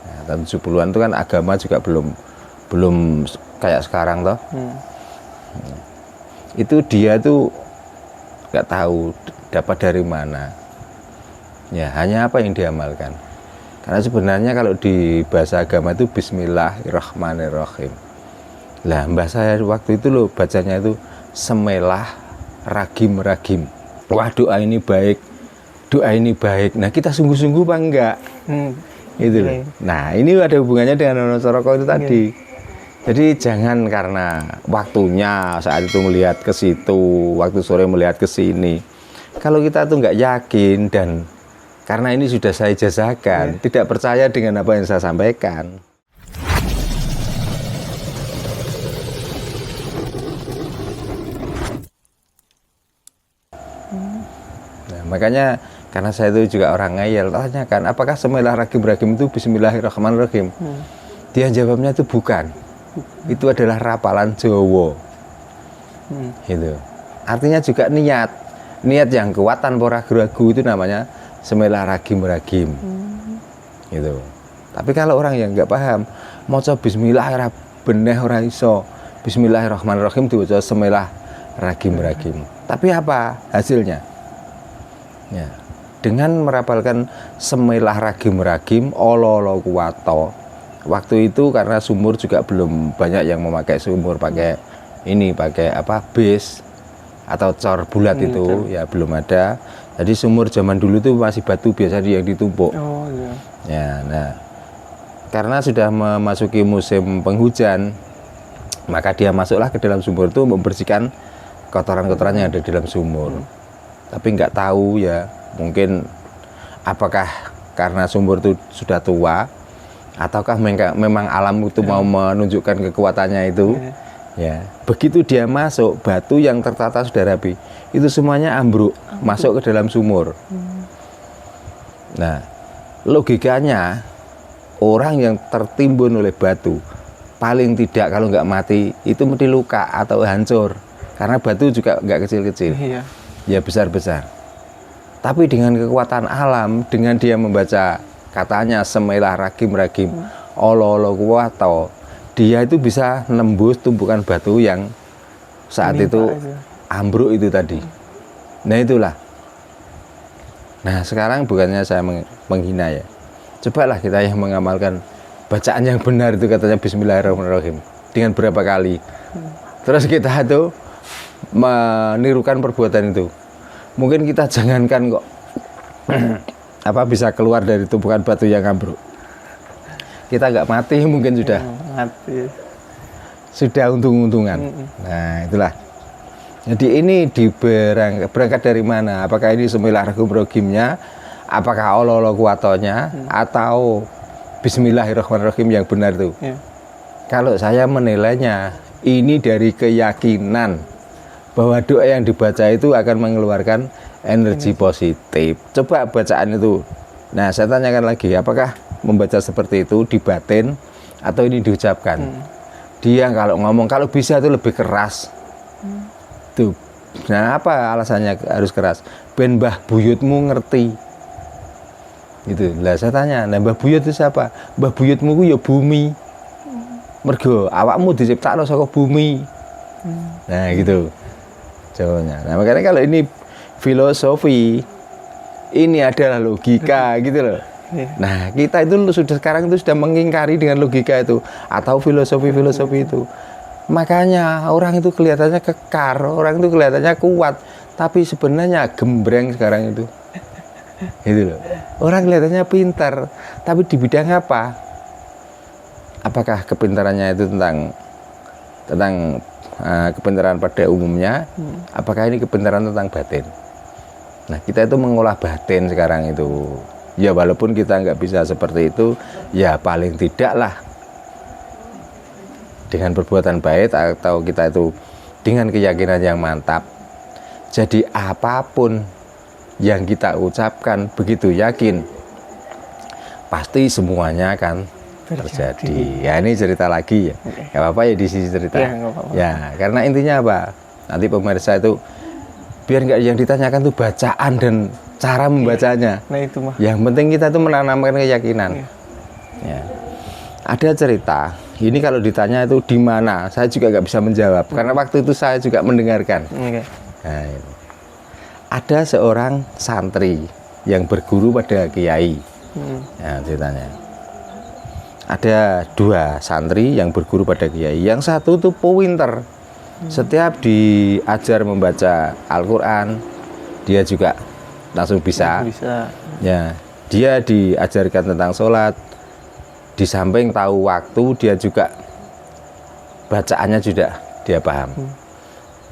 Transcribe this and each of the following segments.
Nah, tahun 70-an itu kan agama juga belum kayak sekarang toh. Itu dia tuh nggak tahu dapat dari mana. Ya, hanya apa yang diamalkan. Karena sebenarnya kalau di bahasa agama itu Bismillahirrahmanirrahim. Lah, mbah saya waktu itu loh bacanya itu semelah ragim. Wah, doa ini baik. Nah, kita sungguh-sungguh apa enggak? Itu loh. Nah, ini ada hubungannya dengan Nono Soroko itu tadi. Jadi jangan karena waktunya saat itu melihat ke situ, waktu sore melihat ke sini. Kalau kita tuh nggak yakin dan karena ini sudah saya ijazahkan, tidak percaya dengan apa yang saya sampaikan. Nah, makanya karena saya itu juga orang ngeyel, tanyakan apakah semelah ragim itu Bismillahirrahmanirrahim. Dia jawabnya itu bukan. Itu adalah rapalan Jawa. Gitu. Artinya juga niat yang kuat tanpa ragu-ragu itu namanya semelah ragim. Gitu. Tapi kalau orang yang nggak paham, maca Bismillahirrahmanirrahim diwaca semelah ragim. Tapi apa hasilnya? Ya, dengan merapalkan semelah ragim olo kuwato. Waktu itu karena sumur juga belum banyak yang memakai sumur, pakai base atau cor bulat itu ya belum ada. Jadi sumur zaman dulu itu masih batu biasa yang ditumpuk. Ya, nah karena sudah memasuki musim penghujan, maka dia masuklah ke dalam sumur itu membersihkan kotoran-kotoran yang ada di dalam sumur. Tapi nggak tahu ya, mungkin apakah karena sumur itu sudah tua ataukah memang alam itu mau menunjukkan kekuatannya itu. Ya, begitu dia masuk, batu yang tertata sudah rapi itu semuanya ambruk masuk ke dalam sumur. Nah, logikanya orang yang tertimbun oleh batu paling tidak kalau nggak mati itu mesti luka atau hancur, karena batu juga nggak kecil-kecil, ya besar-besar. Tapi dengan kekuatan alam, dengan dia membaca katanya semelah ragim olo kuwato, dia itu bisa nembus tumpukan batu yang saat itu ambruk itu tadi. Nah itulah. Nah sekarang bukannya saya menghina ya, cobalah kita yang mengamalkan bacaan yang benar itu, katanya Bismillahirrahmanirrahim dengan berapa kali, terus kita itu menirukan perbuatan itu. Mungkin kita jangankan kok bisa keluar dari tumpukan batu yang ambruk, kita nggak mati mungkin sudah untung-untungan. Nah itulah. Jadi ini berangkat dari mana? Apakah ini semelah ragim-ragimnya, apakah olo kuwatonya, atau Bismillahirrahmanirrahim yang benar itu? Kalau saya menilainya ini dari keyakinan bahwa doa yang dibaca itu akan mengeluarkan energi positif. Coba bacaan itu. Nah saya tanyakan lagi, apakah membaca seperti itu di batin atau ini diucapkan? Dia kalau ngomong, kalau bisa itu lebih keras. Tuh. Nah apa alasannya harus keras? Ben mbah buyutmu ngerti. Gitu. Lah saya tanya, nah mbah buyut itu siapa? Mbah buyutmu ku ya bumi. Mergo awakmu diciptakno saka bumi. Nah gitu. Jawabnya. Nah makanya kalau ini filosofi, ini adalah logika gitu loh. Nah kita itu sekarang itu sudah mengingkari dengan logika itu atau filosofi itu. Makanya orang itu kelihatannya kekar, orang itu kelihatannya kuat, tapi sebenarnya gembreng sekarang itu. Gitu loh. Orang kelihatannya pintar, tapi di bidang apa? Apakah kepintarannya itu tentang kepintaran pada umumnya? Apakah ini kepintaran tentang batin? Nah kita itu mengolah batin sekarang itu. Ya walaupun kita nggak bisa seperti itu, ya paling tidak lah dengan perbuatan baik atau kita itu dengan keyakinan yang mantap. Jadi apapun yang kita ucapkan begitu yakin, pasti semuanya akan terjadi. Ya ini cerita lagi ya, nggak apa-apa ya di sisi cerita. Ya karena intinya apa? Nanti pemirsa itu biar nggak yang ditanyakan tuh bacaan dan cara membacanya. Nah itu mah. Yang penting kita tuh menanamkan keyakinan. Ya. Ada cerita, ini kalau ditanya itu di mana, saya juga nggak bisa menjawab karena waktu itu saya juga mendengarkan. Okay. Nah, ini. Ada seorang santri yang berguru pada kiai. Nah, ceritanya. Ada 2 santri yang berguru pada kiai. Yang satu tuh pinter. Setiap diajar membaca Al-Quran, dia juga langsung bisa. Ya, dia diajarkan tentang sholat. Di samping tahu waktu, dia juga bacaannya juga dia paham.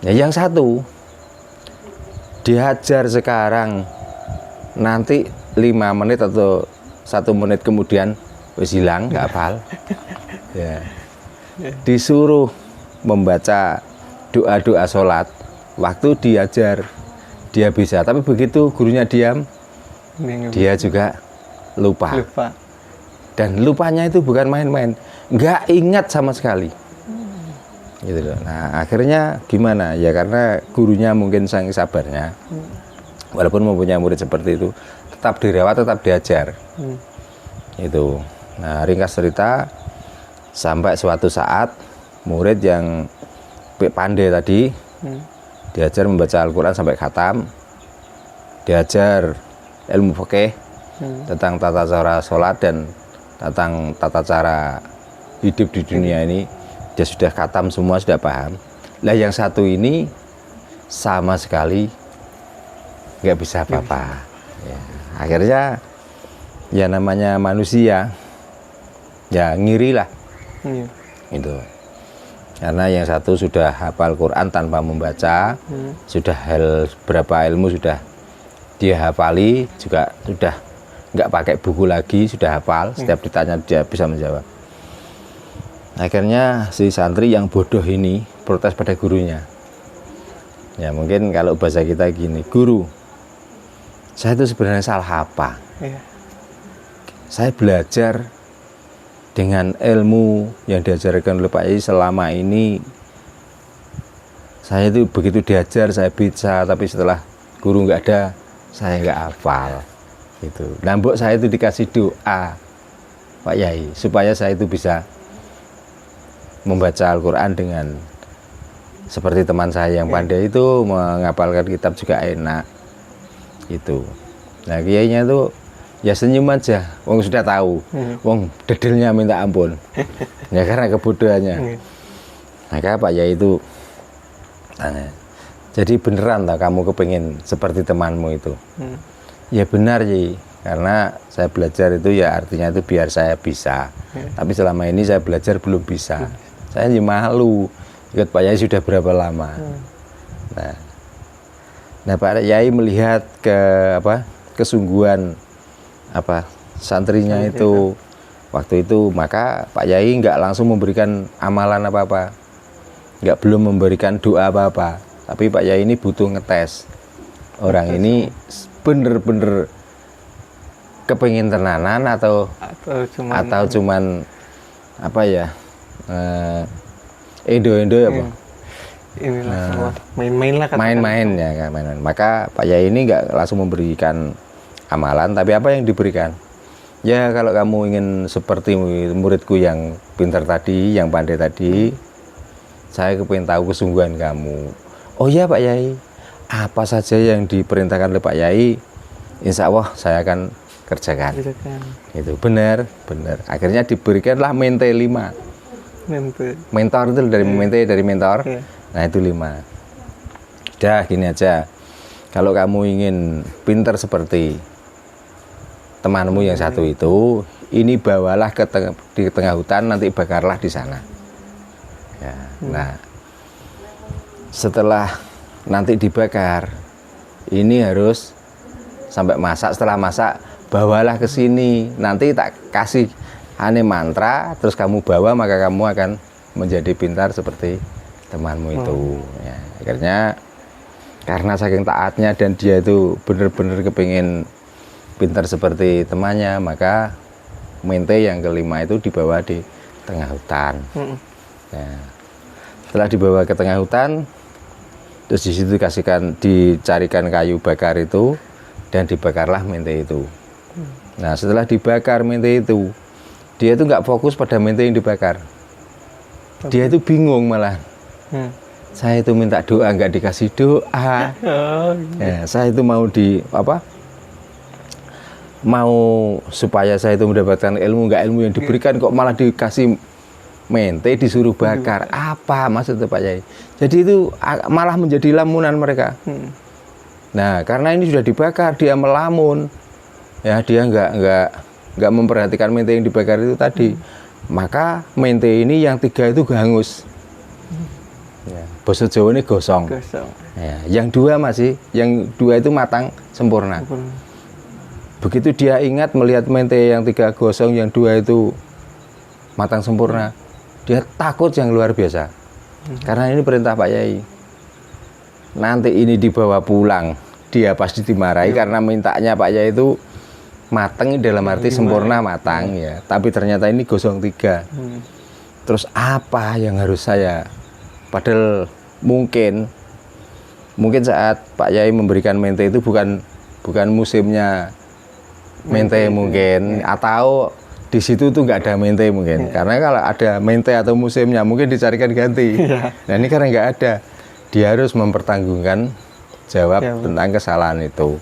Ya, yang satu diajar sekarang, nanti 5 menit atau 1 menit kemudian wis hilang, nggak hafal. Ya. Disuruh membaca doa-doa sholat, waktu diajar dia bisa, tapi begitu gurunya diam, dia juga lupa. Dan lupanya itu bukan main-main, nggak ingat sama sekali. Gitu loh. Nah, akhirnya gimana? Ya karena gurunya mungkin saking sabarnya, walaupun mempunyai murid seperti itu, tetap dirawat, tetap diajar. Itu. Nah, ringkas cerita, sampai suatu saat murid yang pandai tadi diajar membaca Al-Quran sampai khatam, diajar ilmu fikih tentang tata cara sholat dan tentang tata cara hidup di dunia ini, dia sudah khatam semua, sudah paham. Lah yang satu ini sama sekali nggak bisa apa-apa. Ya, akhirnya ya namanya manusia, ya ngiri lah. Gitu. Karena yang satu sudah hafal Quran tanpa membaca, sudah berapa ilmu sudah dia hafali, juga sudah nggak pakai buku lagi, sudah hafal, setiap ditanya dia bisa menjawab. Akhirnya si santri yang bodoh ini protes pada gurunya. Ya mungkin kalau bahasa kita gini, guru, saya itu sebenarnya salah apa? Saya belajar dengan ilmu yang diajarkan oleh Pak Yai selama ini, saya itu begitu diajar saya bisa, tapi setelah guru nggak ada, saya nggak hafal. Gitu. Nah, mbok saya itu dikasih doa Pak Yai supaya saya itu bisa membaca Al-Quran dengan seperti teman saya yang pandai itu, menghafalkan kitab juga enak. Itu. Nah, kiainya itu ya senyum aja, wong sudah tahu, wong dedelnya minta ampun. Ya karena kebodohannya. Maka Pak Yai itu tanya, jadi beneran tak kamu kepingin seperti temanmu itu? Ya benar Yi, karena saya belajar itu ya artinya itu biar saya bisa. Tapi selama ini saya belajar belum bisa. Saya malu, ikut Pak Yai sudah berapa lama. Nah Pak Yai melihat kesungguhan santrinya itu waktu itu, maka Pak Yai nggak langsung memberikan amalan apa-apa, belum memberikan doa apa-apa, tapi Pak Yai ini butuh ngetes orang ini bener-bener kepengin tenanan atau cuman apa ya, endo-endo apa? Inilah main-main lah. Main-main ya kan, main-main. Maka Pak Yai ini nggak langsung memberikan amalan, tapi apa yang diberikan? Ya kalau kamu ingin seperti muridku yang pintar tadi, yang pandai tadi, saya kepingin tahu kesungguhan kamu. Oh ya Pak Yai, apa saja yang diperintahkan oleh Pak Yai, insya Allah saya akan kerjakan. Itu benar. Akhirnya diberikanlah mente 5. Mentor itu dari mente, dari mentor. Nah itu 5. Udah gini aja, kalau kamu ingin pintar seperti temanmu yang satu itu, ini bawalah di tengah hutan, nanti bakarlah di sana. Ya, nah setelah nanti dibakar, ini harus sampai masak. Setelah masak, bawalah ke sini. Nanti tak kasih mantra, terus kamu bawa, maka kamu akan menjadi pintar seperti temanmu itu. Ya, akhirnya karena saking taatnya dan dia itu benar-benar kepingin pintar seperti temannya, maka mente yang kelima itu dibawa di tengah hutan. Nah, setelah dibawa ke tengah hutan, terus di situ dicarikan kayu bakar itu, dan dibakarlah mente itu. Nah setelah dibakar mente itu, Dia itu nggak fokus pada mente yang dibakar. Dia itu bingung malah. Saya itu minta doa nggak dikasih doa. Ya, saya itu mau mau supaya saya itu mendapatkan ilmu, nggak ilmu yang diberikan kok malah dikasih mente disuruh bakar. Apa maksudnya Pak Yai? Jadi itu malah menjadi lamunan mereka. Nah, karena ini sudah dibakar, dia melamun. Ya, dia nggak memperhatikan mente yang dibakar itu tadi. Maka mente ini yang 3 itu hangus. Ya, bahasa Jawa ini gosong. Ya, yang 2 yang 2 itu matang sempurna. Begitu dia ingat melihat mente yang 3 gosong, yang 2 itu matang sempurna, dia takut yang luar biasa. Karena ini perintah Pak Yai. Nanti ini dibawa pulang, dia pasti dimarahi karena mintanya Pak Yai itu matang dalam arti sempurna matang ya. Tapi ternyata ini gosong 3. Terus apa yang harus saya? Padahal mungkin saat Pak Yai memberikan mente itu bukan musimnya mente mungkin, atau di situ tuh nggak ada mente mungkin. Karena kalau ada mente atau musimnya mungkin dicarikan ganti. Nah ini karena nggak ada, dia harus mempertanggungan jawab tentang kesalahan itu.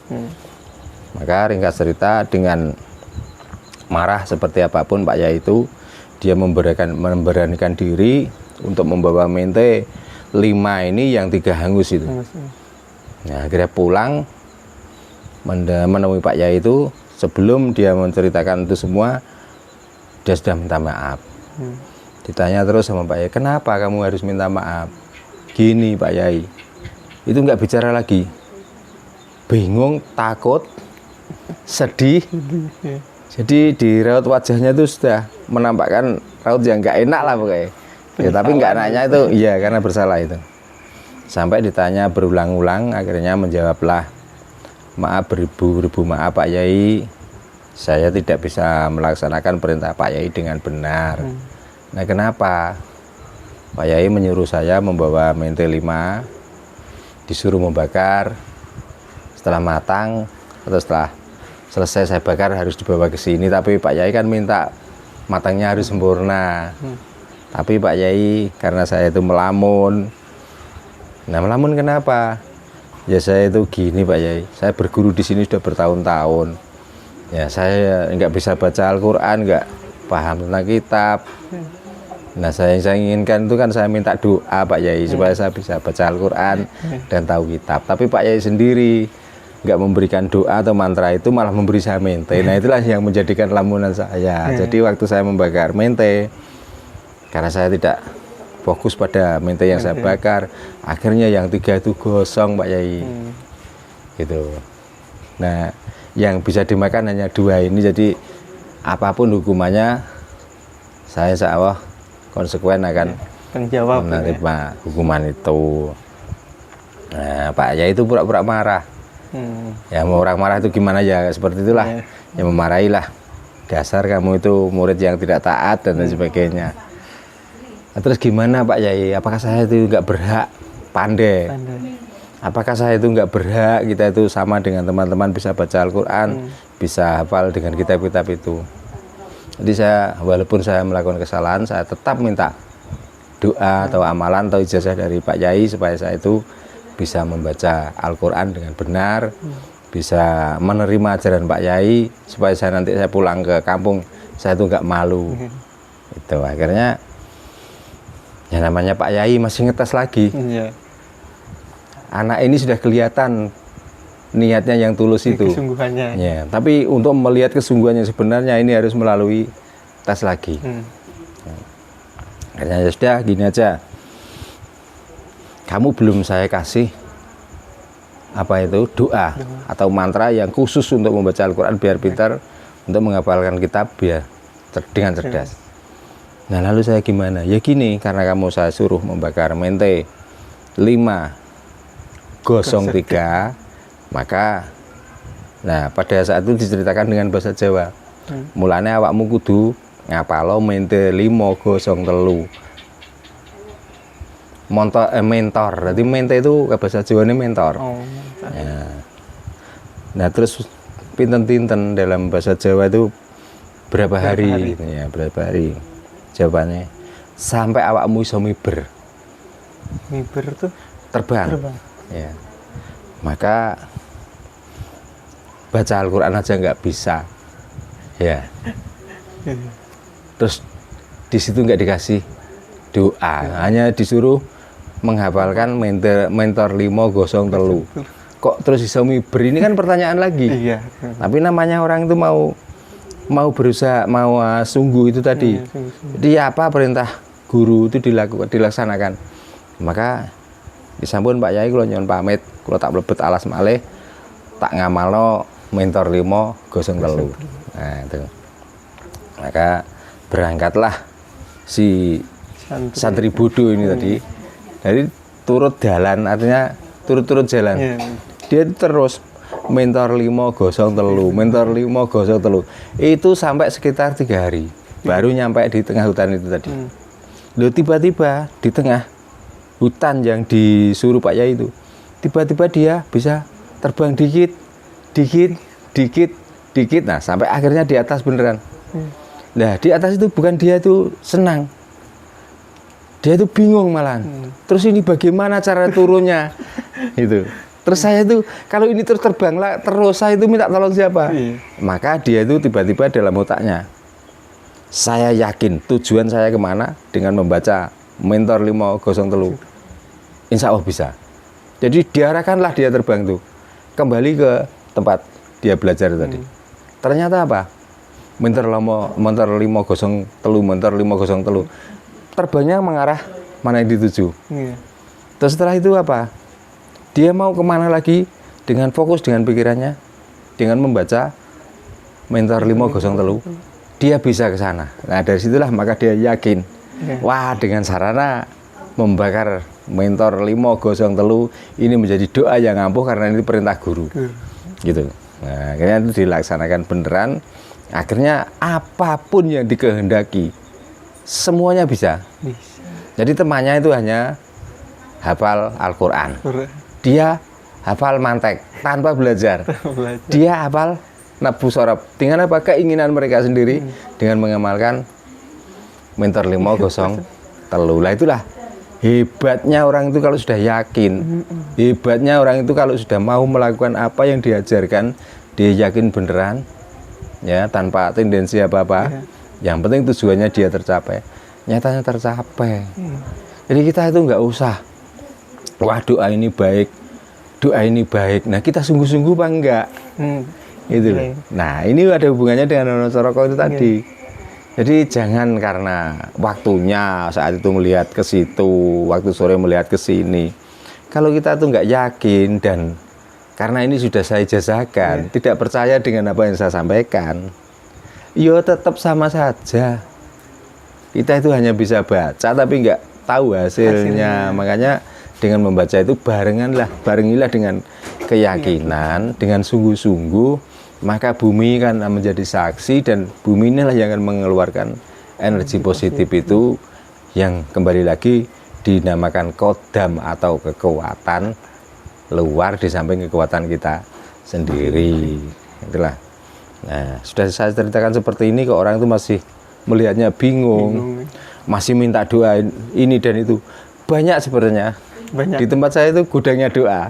Maka ringkas cerita, dengan marah seperti apapun Pak Yai itu, dia memberanikan diri untuk membawa mente 5 ini yang 3 hangus itu. Nah, akhirnya pulang menemui Pak Yai itu. Sebelum dia menceritakan itu semua, dia sudah minta maaf. Ditanya terus sama Pak Yai, kenapa kamu harus minta maaf? Gini Pak Yai, itu nggak bicara lagi, bingung, takut, sedih. Jadi di raut wajahnya itu sudah menampakkan raut yang nggak enak lah pokoknya. Ya, tapi nggak enaknya itu, iya karena bersalah itu. Sampai ditanya berulang-ulang, akhirnya menjawablah, maaf, beribu-ribu maaf Pak Yai, saya tidak bisa melaksanakan perintah Pak Yai dengan benar. Nah kenapa? Pak Yai menyuruh saya membawa mente 5, disuruh membakar, setelah matang atau setelah selesai saya bakar harus dibawa ke sini, tapi Pak Yai kan minta matangnya harus sempurna. Tapi Pak Yai, karena saya itu melamun. Nah melamun kenapa? Ya saya itu gini Pak Yai, saya berguru di sini sudah bertahun-tahun. Ya saya nggak bisa baca Al-Quran, nggak paham tentang kitab. Nah yang saya inginkan itu kan saya minta doa Pak Yai supaya saya bisa baca Al-Quran dan tahu kitab. Tapi Pak Yai sendiri nggak memberikan doa atau mantra itu, malah memberi saya mente. Nah itulah yang menjadikan lamunan saya. Jadi waktu saya membakar mente, karena saya tidak fokus pada mente yang saya bakar, akhirnya yang 3 itu gosong Pak Yai. Gitu. Nah yang bisa dimakan hanya 2 ini, jadi apapun hukumannya saya insya Allah konsekuen akan menerima hukuman itu. Nah Pak Yai itu pura-pura marah. Ya mau orang marah itu gimana ya, seperti itulah. Ya memarahilah, dasar kamu itu murid yang tidak taat dan lain sebagainya. Nah, terus gimana Pak Yai, apakah saya itu nggak berhak pandai? Apakah saya itu nggak berhak, kita itu sama dengan teman-teman bisa baca Al-Quran, bisa hafal dengan kitab-kitab itu? Jadi saya, walaupun saya melakukan kesalahan, saya tetap minta doa atau amalan atau ijazah dari Pak Yai supaya saya itu bisa membaca Al-Quran dengan benar, bisa menerima ajaran Pak Yai, supaya saya nanti saya pulang ke kampung saya itu nggak malu. Itu akhirnya ya namanya Pak Yai masih ngetes lagi. Anak ini sudah kelihatan niatnya yang tulus itu. Kesungguhannya. Ya, tapi untuk melihat kesungguhannya sebenarnya ini harus melalui tes lagi. Akhirnya ya sudah gini aja. Kamu belum saya kasih apa itu doa atau mantra yang khusus untuk membaca Al-Quran biar pintar, untuk menghafalkan kitab biar dengan cerdas. Nah lalu saya gimana? Ya gini, karena kamu saya suruh membakar mente 5 gosong 3, maka nah pada saat itu diceritakan dengan bahasa Jawa. Mulanya awakmu kudu ngapalo mente 5 gosong 3. Mentor, berarti mente itu bahasa Jawa ini mentor. Ya. Nah terus pinten-pinten dalam bahasa Jawa itu berapa hari? Gitu ya, berapa hari? Jawabannya sampai awakmu iso miber. Miber tuh Terbang. Ya. Maka baca Al-Quran aja nggak bisa. Ya. Terus di situ nggak dikasih doa, hanya disuruh menghafalkan mentor 503. Kok terus bisa miber? Ini kan pertanyaan lagi. Iya. Tapi namanya orang itu mau berusaha, mau sungguh itu tadi. Iya, sungguh-sungguh. Jadi apa perintah guru itu dilaksanakan. Maka disampun Pak Yai, kula nyuwun pamit, kula tak mlebet alas malih, tak ngamalno mentor 503. Nah, itu. Maka berangkatlah si santri bodoh ini tadi. Dari turut jalan, artinya turut jalan. Iya. Dia terus mentor 503, mentor 503. Itu sampai sekitar 3 hari. Baru nyampe di tengah hutan itu tadi. Loh, tiba-tiba di tengah hutan yang disuruh Pak Yai itu, tiba-tiba dia bisa terbang dikit. Nah, sampai akhirnya di atas beneran. Nah, di atas itu bukan dia itu senang, dia itu bingung malahan. Terus ini bagaimana cara turunnya? Itu. Terus saya itu kalau ini terus terbang lah, terus saya itu minta tolong siapa? Maka dia itu tiba-tiba dalam otaknya, saya yakin tujuan saya kemana dengan membaca mentor 503. Insya Allah bisa. Jadi diarahkanlah dia terbang tuh kembali ke tempat dia belajar tadi. Ternyata apa? Mentor 503 terbangnya mengarah mana yang dituju. Terus setelah itu apa? Dia mau kemana lagi dengan fokus dengan pikirannya, dengan membaca mentor 503, dia bisa ke sana. Nah, dari situlah maka dia yakin, wah, dengan sarana membakar mentor 503 ini menjadi doa yang ampuh karena ini perintah guru. Gitu. Nah, akhirnya itu dilaksanakan beneran. Akhirnya apapun yang dikehendaki semuanya bisa. Jadi temannya itu hanya hafal Al-Quran. Dia hafal mantek tanpa belajar. Dia hafal nafsu sorab. Dengan apa? Keinginan mereka sendiri dengan mengamalkan mentor 503. Lah itulah hebatnya orang itu kalau sudah yakin. Hebatnya orang itu kalau sudah mau melakukan apa yang diajarkan, dia yakin beneran, ya, tanpa tendensi apa-apa. Yang penting tujuannya dia tercapai. Nyatanya tercapai. Jadi kita itu nggak usah, wah, doa ini baik, doa ini baik. Nah, kita sungguh-sungguh apa enggak? Gitu. Nah, ini ada hubungannya dengan Wonosoroko itu tadi. Jadi jangan karena waktunya saat itu melihat ke situ, waktu sore melihat ke sini. Kalau kita tuh nggak yakin dan karena ini sudah saya ijazahkan, tidak percaya dengan apa yang saya sampaikan, ya tetap sama saja. Kita itu hanya bisa baca tapi nggak tahu hasilnya. Makanya dengan membaca itu barengilah dengan keyakinan, dengan sungguh-sungguh. Maka bumi kan menjadi saksi dan bumi inilah yang akan mengeluarkan energi positif itu yang kembali lagi dinamakan kodam atau kekuatan luar di samping kekuatan kita sendiri. Itulah. Nah, sudah saya ceritakan seperti ini, kok orang itu masih melihatnya bingung, masih minta doa ini dan itu. Banyak sebenarnya. Di tempat saya itu gudangnya doa.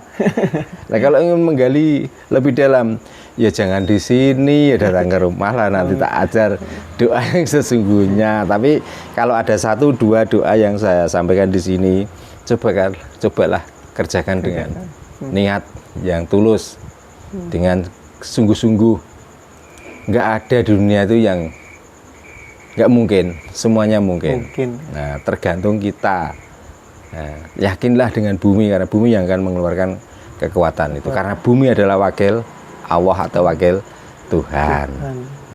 Nah, kalau ingin menggali lebih dalam, ya jangan di sini, ya datang ke rumah lah, nanti tak ajar doa yang sesungguhnya. Tapi kalau ada 1-2 doa yang saya sampaikan di sini, cobalah kerjakan dengan niat yang tulus, dengan sungguh-sungguh. Nggak ada di dunia itu yang nggak mungkin, semuanya mungkin. Nah, tergantung kita. Nah, yakinlah dengan bumi, karena bumi yang akan mengeluarkan kekuatan itu. Karena bumi adalah wakil Allah atau wakil Tuhan.